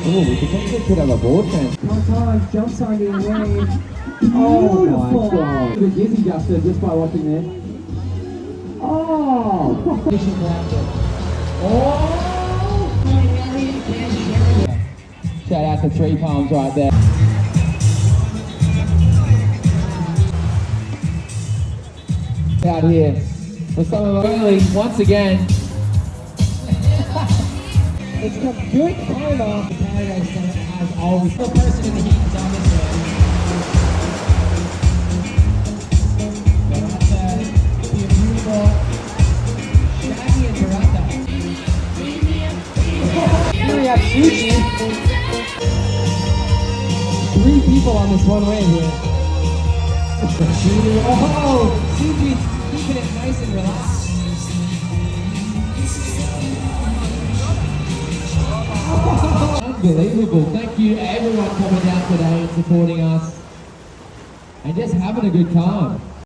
Oh, we potentially could have a board transfer. Montage jumps onto your wave. Oh Beautiful. my god. The dizzy duster just by watching this. Oh! Shout out to Three Palms right there. Out here for some of early once again. It's got good photo. The Paradise Center has always the person in the heat is on this way. That's beautiful. Shaggy and Barata. Here we have Suji. 3 people on this one wave here. Oh, Suji keeping it nice and relaxed. Unbelievable. Thank you everyone coming down today and supporting us and just having a good time.